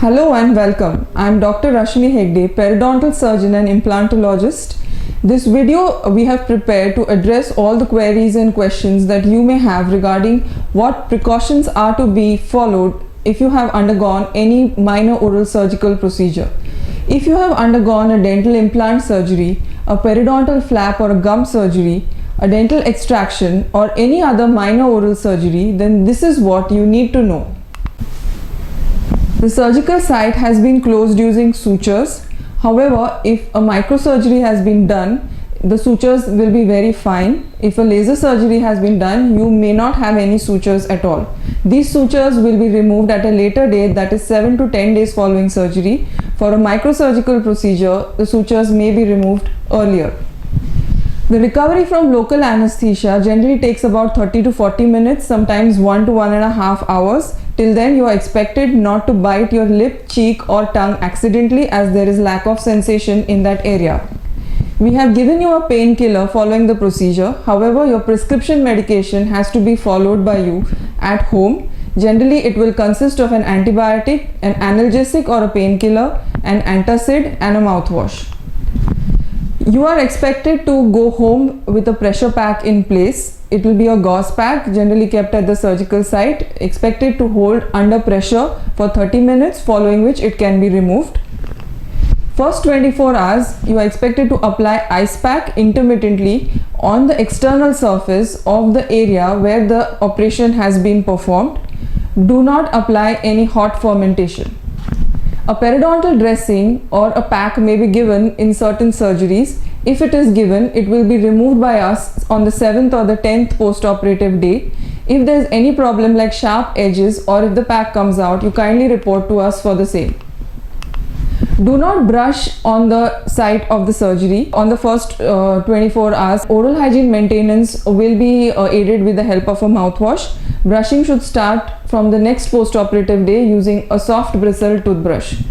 Hello and welcome. I am Dr. Rashmi Hegde, periodontal surgeon and implantologist. This video we have prepared to address all the queries and questions that you may have regarding what precautions are to be followed if you have undergone any minor oral surgical procedure. If you have undergone a dental implant surgery, a periodontal flap or a gum surgery, a dental extraction or any other minor oral surgery, then this is what you need to know. The surgical site has been closed using sutures. However, if a microsurgery has been done, the sutures will be very fine. If a laser surgery has been done, you may not have any sutures at all. These sutures will be removed at a later date, that is 7 to 10 days following surgery. For a microsurgical procedure, the sutures may be removed earlier. The recovery from local anesthesia generally takes about 30 to 40 minutes, sometimes 1 to 1.5 hours. Till then, you are expected not to bite your lip, cheek or tongue accidentally, as there is lack of sensation in that area. We have given you a painkiller following the procedure. However, your prescription medication has to be followed by you at home. Generally, it will consist of an antibiotic, an analgesic or a painkiller, an antacid and a mouthwash. You are expected to go home with a pressure pack in place. It will be a gauze pack generally kept at the surgical site, expected to hold under pressure for 30 minutes, following which it can be removed. First 24 hours, you are expected to apply ice pack intermittently on the external surface of the area where the operation has been performed. Do not apply any hot fermentation. A periodontal dressing or a pack may be given in certain surgeries. If it is given, it will be removed by us on the 7th or the 10th post-operative day. If there is any problem like sharp edges or if the pack comes out, you kindly report to us for the same. Do not brush on the site of the surgery. On the first 24 hours, oral hygiene maintenance will be aided with the help of a mouthwash. Brushing should start from the next post-operative day using a soft bristle toothbrush.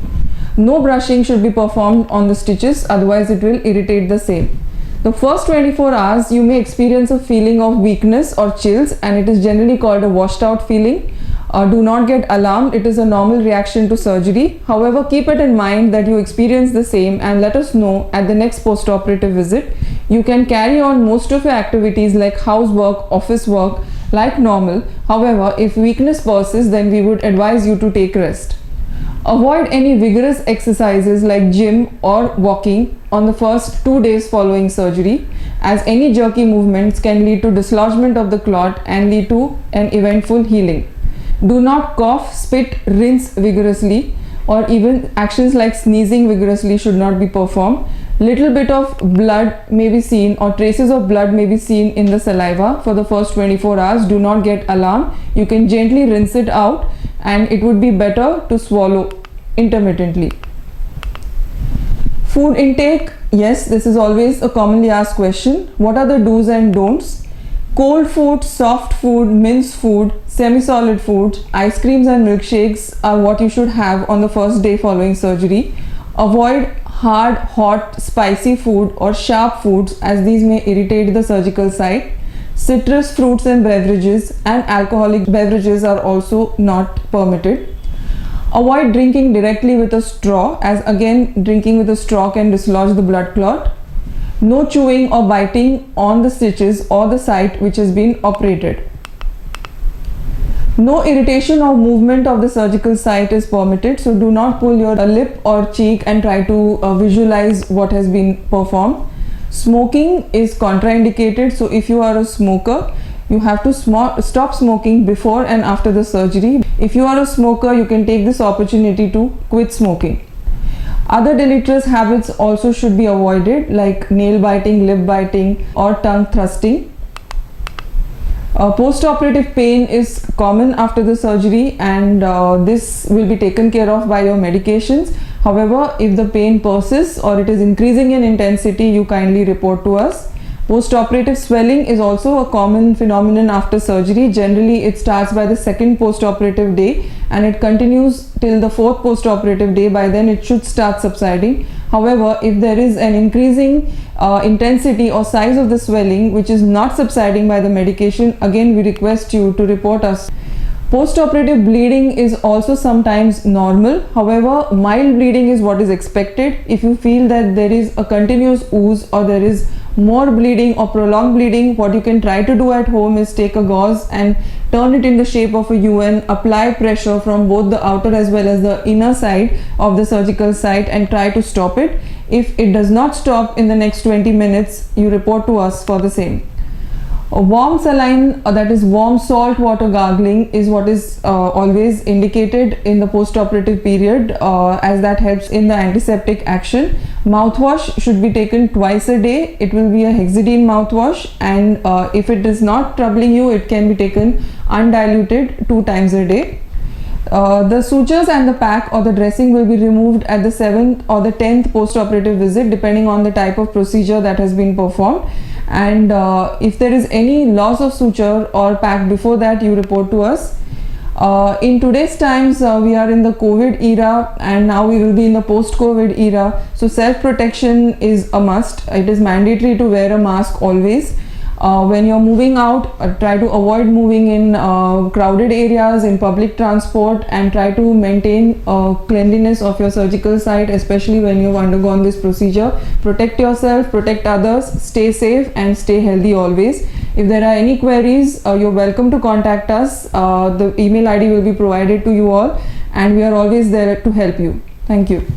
No brushing should be performed on the stitches, otherwise it will irritate the same. The first 24 hours, you may experience a feeling of weakness or chills, and it is generally called a washed out feeling. Do not get alarmed, it is a normal reaction to surgery. However, keep it in mind that you experience the same and let us know at the next post-operative visit. You can carry on most of your activities like housework, office work like normal. However, if weakness persists, then we would advise you to take rest. Avoid any vigorous exercises like gym or walking on the first 2 days following surgery, as any jerky movements can lead to dislodgement of the clot and lead to an eventful healing. Do not cough, spit, rinse vigorously, or even actions like sneezing vigorously should not be performed. Little bit of blood may be seen or traces of blood may be seen in the saliva for the first 24 hours. Do not get alarmed. You can gently rinse it out and it would be better to swallow intermittently. Food intake. Yes, this is always a commonly asked question. What are the do's and don'ts? Cold food, soft food, minced food, semi-solid food, ice creams and milkshakes are what you should have on the first day following surgery. Avoid hard, hot, spicy food or sharp foods, as these may irritate the surgical site. Citrus fruits and beverages and alcoholic beverages are also not permitted. Avoid drinking directly with a straw, as again drinking with a straw can dislodge the blood clot. No chewing or biting on the stitches or the site which has been operated. No irritation or movement of the surgical site is permitted, so do not pull your lip or cheek and try to visualize what has been performed. Smoking is contraindicated, so if you are a smoker, you have to stop smoking before and after the surgery. If you are a smoker, you can take this opportunity to quit smoking. Other deleterious habits also should be avoided, like nail biting, lip biting or tongue thrusting. Post-operative pain is common after the surgery, and this will be taken care of by your medications. However, if the pain persists or it is increasing in intensity, you kindly report to us. Post-operative swelling is also a common phenomenon after surgery. Generally, it starts by the second post-operative day and it continues till the fourth post-operative day. By then, it should start subsiding. However, if there is an increasing intensity or size of the swelling which is not subsiding by the medication, again we request you to report us. Post-operative bleeding is also sometimes normal. However, mild bleeding is what is expected. If you feel that there is a continuous ooze or there is more bleeding or prolonged bleeding, what you can try to do at home is take a gauze and turn it in the shape of a UN, apply pressure from both the outer as well as the inner side of the surgical site and try to stop it. If it does not stop in the next 20 minutes, you report to us for the same. A warm saline, that is warm salt water gargling, is what is always indicated in the post-operative period, as that helps in the antiseptic action. Mouthwash should be taken twice a day. It will be a hexidine mouthwash, and if it is not troubling you, it can be taken undiluted 2 times a day. The sutures and the pack or the dressing will be removed at the 7th or the 10th post-operative visit, depending on the type of procedure that has been performed. And if there is any loss of suture or pack before that, you report to us. In today's times, we are in the COVID era, and now we will be in the post-COVID era. So self-protection is a must. It is mandatory to wear a mask always. When you're moving out, try to avoid moving in crowded areas, in public transport, and try to maintain cleanliness of your surgical site, especially when you've undergone this procedure. Protect yourself, protect others, stay safe and stay healthy always. If there are any queries, you're welcome to contact us. The email ID will be provided to you all, and we are always there to help you. Thank you.